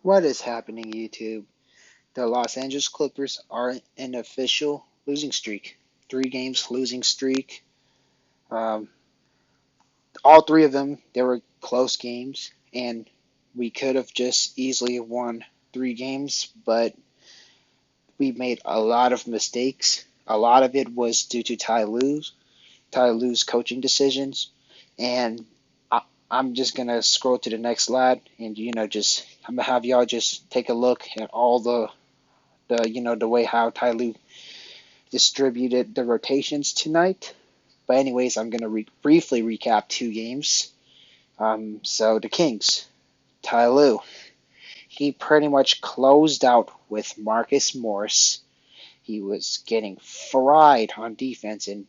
What is happening, YouTube? The Los Angeles Clippers are in an official losing streak. 3 games losing streak. Um, all three of them, they were close games, and we could have just easily won 3 games, but we made a lot of mistakes. A lot of it was due to Ty Lue's coaching decisions, and I'm just gonna scroll to the next slide, and just I'm gonna have y'all just take a look at all the way how Ty Lue distributed the rotations tonight. But anyways, I'm gonna briefly recap 2 games. So the Kings, Ty Lue, he pretty much closed out with Marcus Morris. He was getting fried on defense and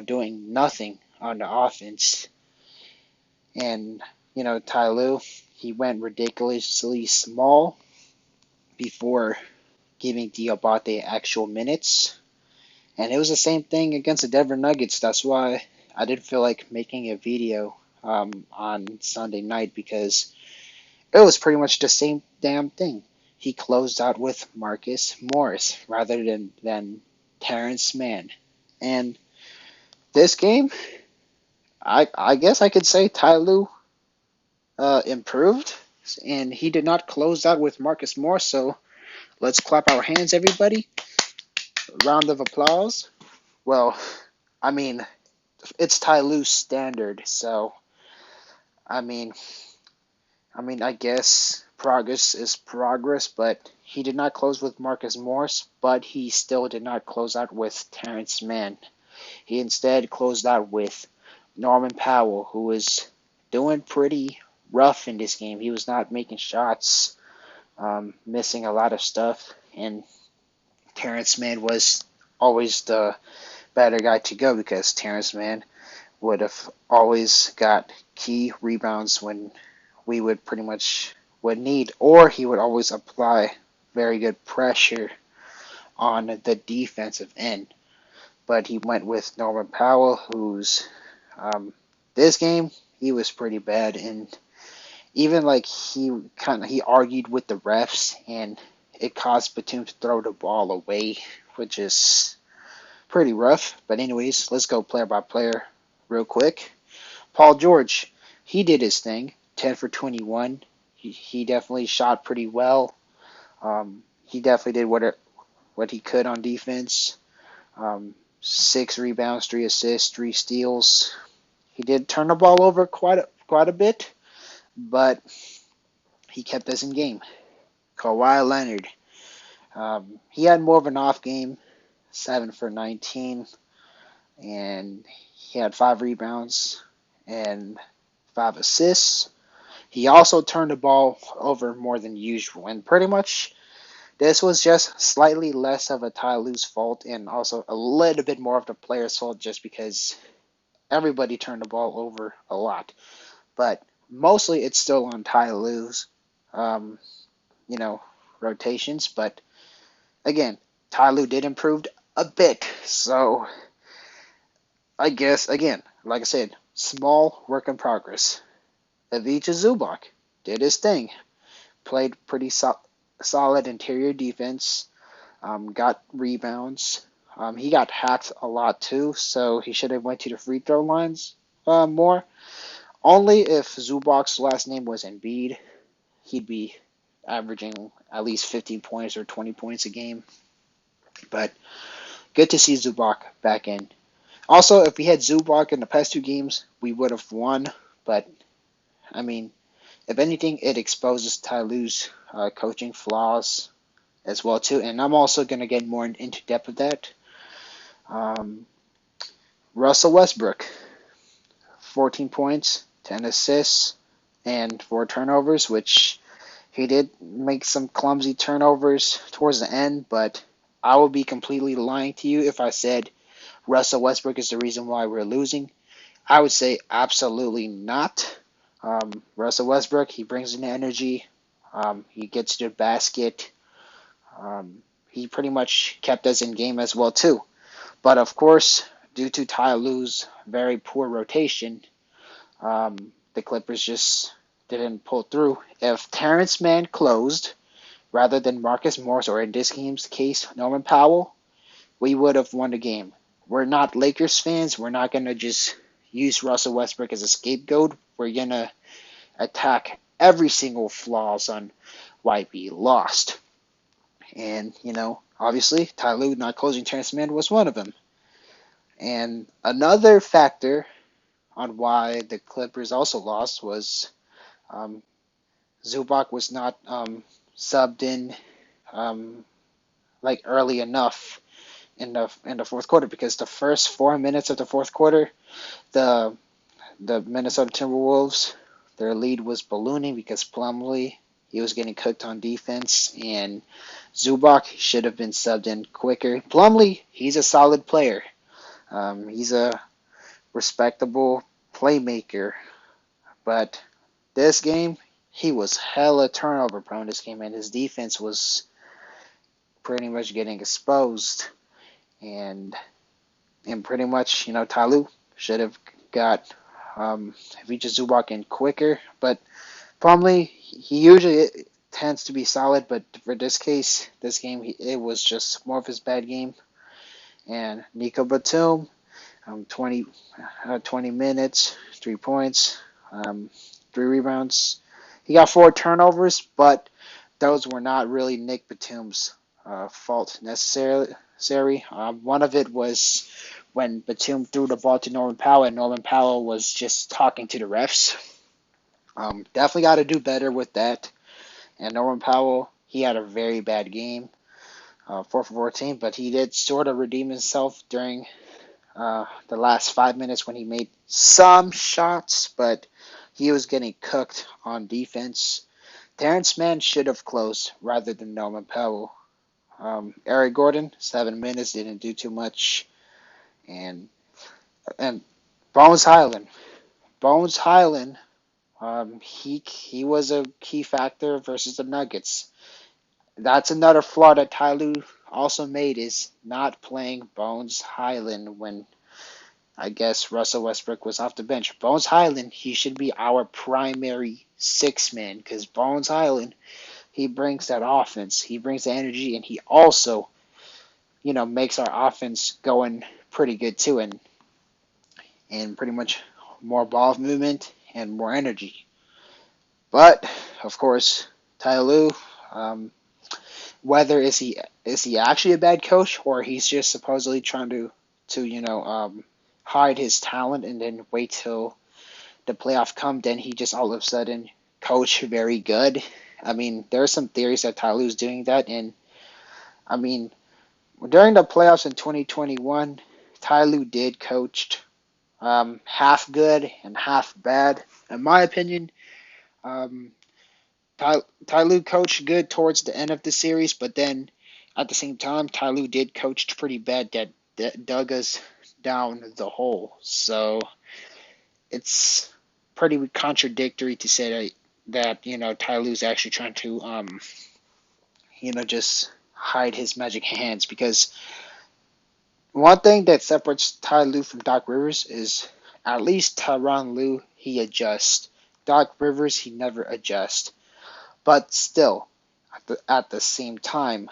doing nothing on the offense. And Ty Lue, he went ridiculously small before giving Diabate actual minutes. And it was the same thing against the Denver Nuggets. That's why I didn't feel like making a video on Sunday night, because it was pretty much the same damn thing. He closed out with Marcus Morris rather than Terrence Mann. And this game, I guess I could say Ty Lue improved, and he did not close out with Marcus Morris. So let's clap our hands, everybody. Round of applause. Well, I mean, it's Ty Lue's standard, so I mean, I guess progress is progress, but he did not close with Marcus Morris, but he still did not close out with Terrence Mann. He instead closed out with Norman Powell, who was doing pretty rough in this game. He was not making shots, missing a lot of stuff, and Terrence Mann was always the better guy to go, because Terrence Mann would have always got key rebounds when we would pretty much would need, or he would always apply very good pressure on the defensive end. But he went with Norman Powell, who's this game he was pretty bad, and even like he argued with the refs, and it caused Batum to throw the ball away, which is pretty rough. But anyways, let's go player by player real quick. Paul George, he did his thing, 10 for 21. He definitely shot pretty well. He definitely did what he could on defense. 6 rebounds, 3 assists, 3 steals. He did turn the ball over quite a bit, but he kept us in game. Kawhi Leonard, he had more of an off game, 7 for 19, and he had 5 rebounds and 5 assists. He also turned the ball over more than usual, and pretty much this was just slightly less of a Ty Lue's fault, and also a little bit more of the player's fault, just because everybody turned the ball over a lot. But mostly it's still on Ty Lue's, um, rotations. But again, Ty Lue did improve a bit, so I guess again, like I said, small work in progress. Ivica Zubac did his thing, played pretty solid interior defense, got rebounds. He got hacked a lot too, so he should have went to the free throw lines more. Only if Zubac's last name was Embiid, he'd be averaging at least 15 points or 20 points a game. But good to see Zubac back in. Also, if we had Zubac in the past 2 games, we would have won. But I mean, if anything, it exposes Ty Lue's coaching flaws as well too. And I'm also going to get more into depth of that. Russell Westbrook, 14 points, 10 assists, and 4 turnovers, which he did make some clumsy turnovers towards the end, but I would be completely lying to you if I said Russell Westbrook is the reason why we're losing. I would say absolutely not. Russell Westbrook, he brings in energy. He gets to the basket. He pretty much kept us in game as well too. But of course, due to Ty Lue's very poor rotation, the Clippers just didn't pull through. If Terrence Mann closed rather than Marcus Morris, or in this game's case, Norman Powell, we would have won the game. We're not Lakers fans. We're not going to just use Russell Westbrook as a scapegoat. We're going to attack every single flaws on why we lost. And, obviously, Ty Lue not closing Terrence Mann was one of them. And another factor on why the Clippers also lost was um, Zubac was not subbed in early enough in the fourth quarter, because the first 4 minutes of the fourth quarter, the Minnesota Timberwolves, their lead was ballooning because Plumlee, he was getting cooked on defense, and Zubac should have been subbed in quicker. Plumlee, he's a solid player. He's a respectable playmaker, but this game, he was hella turnover prone this game, and his defense was pretty much getting exposed. And pretty much, Ty Lue should have got reached Zubac in quicker. But Plumlee, he usually tends to be solid, but for this game, it was just more of his bad game. And Nico Batum, 20 minutes, 3 points, 3 rebounds. He got 4 turnovers, but those were not really Nick Batum's fault necessarily. One of it was when Batum threw the ball to Norman Powell, and Norman Powell was just talking to the refs. Definitely got to do better with that. And Norman Powell, he had a very bad game, 4 for 14, but he did sort of redeem himself during the last 5 minutes when he made some shots, but he was getting cooked on defense. Terrence Mann should have closed rather than Norman Powell. Eric Gordon, 7 minutes, didn't do too much. And Bones Highland. He was a key factor versus the Nuggets. That's another flaw that Ty Lue also made, is not playing Bones Highland when, I guess, Russell Westbrook was off the bench. Bones Highland, he should be our primary 6-man, because Bones Highland, he brings that offense. He brings the energy, and he also, makes our offense going pretty good too, and pretty much more ball movement and more energy. But of course, Ty Lue, whether is he actually a bad coach, or he's just supposedly trying to hide his talent and then wait till the playoff come, then he just all of a sudden coach very good. I mean, there are some theories that Ty Lue's doing that, and I mean, during the playoffs in 2021, Ty Lue did coached half good and half bad. In my opinion, Ty Lue coached good towards the end of the series, but then at the same time, Ty Lue did coach pretty bad that dug us down the hole. So it's pretty contradictory to say that Ty Lue's actually trying to just hide his magic hands, because one thing that separates Ty Lue from Doc Rivers is at least Tyronn Lue, he adjusts. Doc Rivers, he never adjusts. But still, at the same time,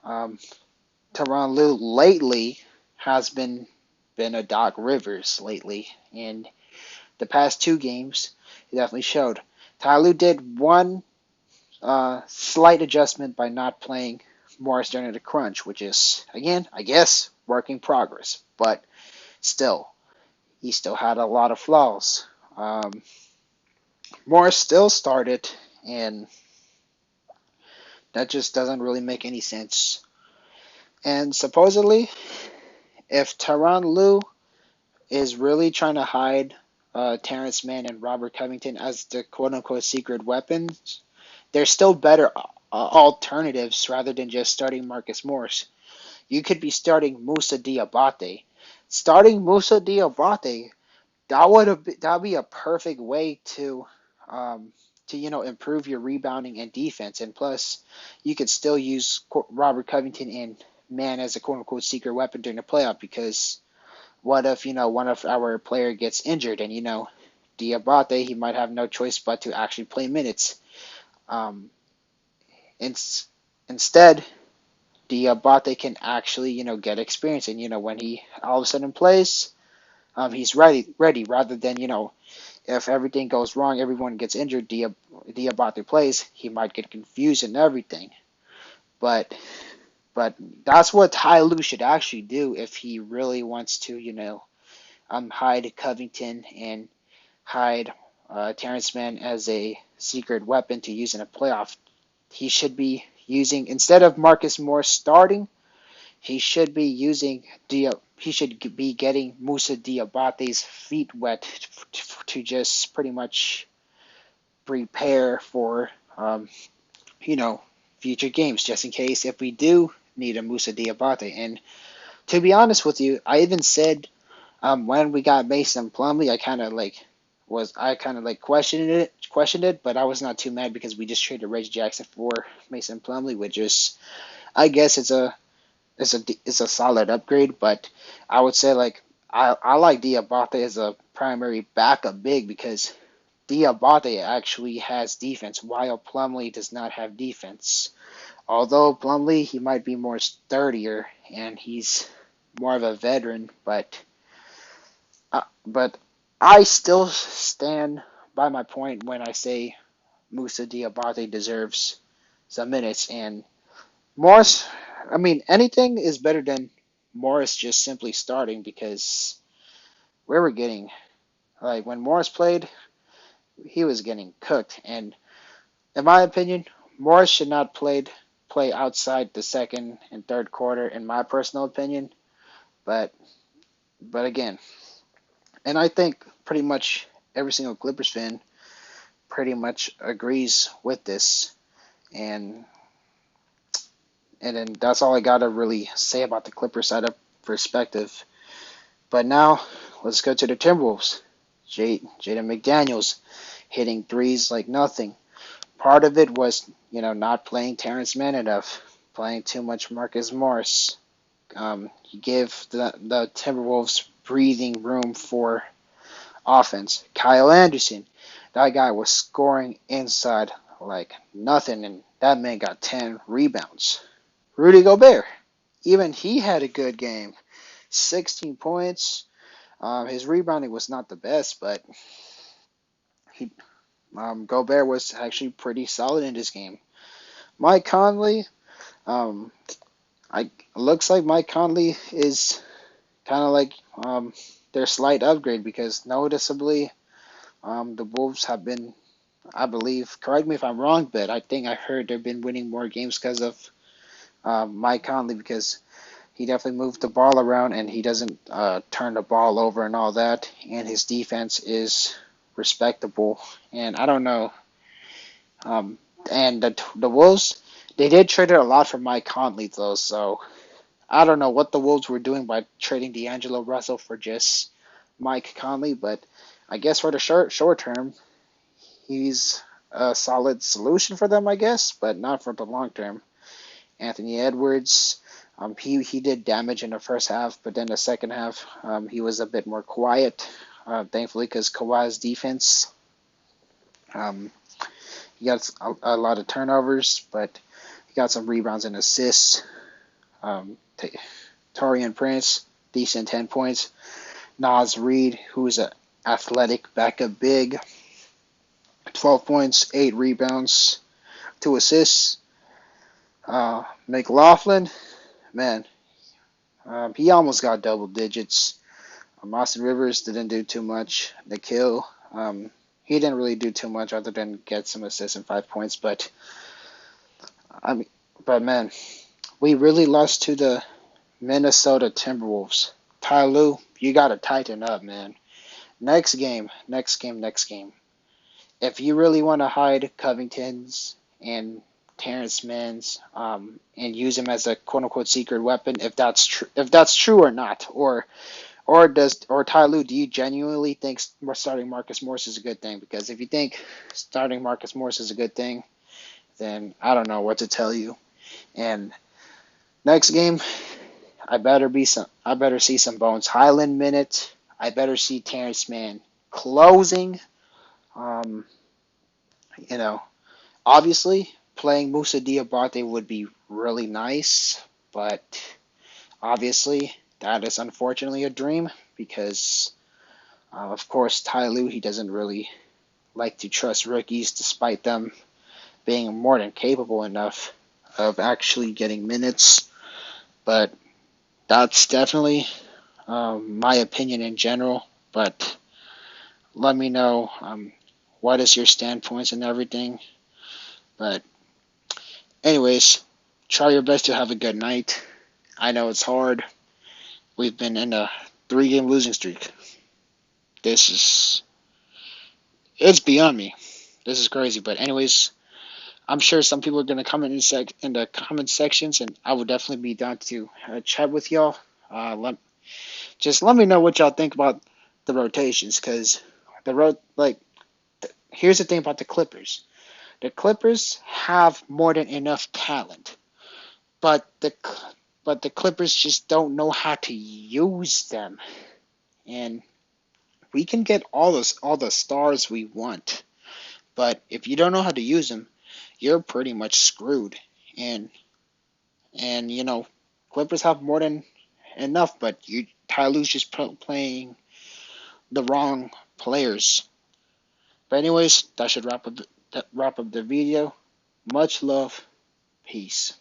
Tyronn Lue lately has been a Doc Rivers lately. And the past 2 games, it definitely showed. Ty Lue did one slight adjustment by not playing Morris during the crunch, which is, again, I guess, work in progress. But still, he still had a lot of flaws. Morris still started, and that just doesn't really make any sense. And supposedly, if Tyronn Lue is really trying to hide Terrence Mann and Robert Covington as the quote-unquote secret weapons, there's still better alternatives rather than just starting Marcus Morris. You could be starting Moussa Diabate. Starting Moussa Diabate, that would be a perfect way to improve your rebounding and defense. And plus, you could still use Robert Covington and Mann as a quote-unquote secret weapon during the playoff, because what if one of our player gets injured, and Diabate, he might have no choice but to actually play minutes. Um, in, Instead, Diabate can actually, get experience, and when he all of a sudden plays, he's ready. Rather than if everything goes wrong, everyone gets injured, Diabate plays, he might get confused and everything. But but that's what Ty Lue should actually do if he really wants to, hide Covington and hide Terrence Mann as a secret weapon to use in a playoff. He should be using, instead of Marcus Morris starting, he should be using he should be getting Musa Diabate's feet wet to just pretty much prepare for you know future games, just in case if we do need a Musa Diabate. And to be honest with you, I even said when we got Mason Plumlee, I kind of like questioned it, but I was not too mad because we just traded Reggie Jackson for Mason Plumlee, which is, I guess it's a solid upgrade. But I would say, like, I like Diabate as a primary backup big because Diabate actually has defense while Plumlee does not have defense. Although Plumlee, he might be more sturdier and he's more of a veteran, but I still stand by my point when I say Musa Diabate deserves some minutes. And Morris, I mean, anything is better than Morris just simply starting, because we were getting, like, when Morris played, he was getting cooked. And in my opinion, Morris should not play outside the second and third quarter, in my personal opinion. But again, and I think pretty much every single Clippers fan pretty much agrees with this. And then that's all I gotta really say about the Clippers side of perspective. But now let's go to the Timberwolves. Jaden McDaniels hitting threes like nothing. Part of it was, not playing Terrence Mann enough, playing too much Marcus Morris. He gave the Timberwolves breathing room for offense. Kyle Anderson, that guy was scoring inside like nothing, and that man got 10 rebounds. Rudy Gobert, even he had a good game. 16 points. His rebounding was not the best, but he Gobert was actually pretty solid in this game. Mike Conley, um, I looks like Mike Conley is kind of like their slight upgrade, because noticeably the Wolves have been, I believe, correct me if I'm wrong, but I think I heard they've been winning more games because of Mike Conley, because he definitely moved the ball around and he doesn't turn the ball over and all that, and his defense is respectable. And I don't know, and the Wolves, they did trade a lot for Mike Conley though, so I don't know what the Wolves were doing by trading D'Angelo Russell for just Mike Conley, but I guess for the short term, he's a solid solution for them, I guess, but not for the long term. Anthony Edwards, he did damage in the first half, but then the second half, he was a bit more quiet, thankfully, because Kawhi's defense, um, he got a lot of turnovers, but he got some rebounds and assists. Taurean Prince, decent 10 points. Naz Reid, who's an athletic backup big, 12 points, 8 rebounds, 2 assists. McLaughlin, man, he almost got double digits. Austin Rivers didn't do too much. Nikhil, he didn't really do too much other than get some assists and 5 points. But I mean, man, we really lost to the Minnesota Timberwolves. Ty Lue, you gotta tighten up, man. Next game. If you really want to hide Covington's and Terrence Mann's, and use him as a quote unquote secret weapon, if that's true or not, or Ty Lue, do you genuinely think starting Marcus Morris is a good thing? Because if you think starting Marcus Morris is a good thing, then I don't know what to tell you. And next game, I better see some Bones Highland minutes. I better see Terrence Mann closing. Um, you know, obviously playing Musa Diabate would be really nice, but obviously that is unfortunately a dream because, of course, Ty Lue, he doesn't really like to trust rookies despite them being more than capable enough of actually getting minutes. But that's definitely my opinion in general. But let me know what is your standpoints and everything. But anyways, try your best to have a good night. I know it's hard. We've been in a 3-game losing streak. This is it's beyond me. This is crazy. But anyways, I'm sure some people are gonna comment in the comment sections, and I would definitely be down to chat with y'all. Just let me know what y'all think about the rotations, because here's the thing about the Clippers. The Clippers have more than enough talent, but the Clippers just don't know how to use them. And we can get all the stars we want, but if you don't know how to use them, you're pretty much screwed. And Clippers have more than enough, but Ty Lue's just playing the wrong players. But anyways, that should wrap up the video. Much love. Peace.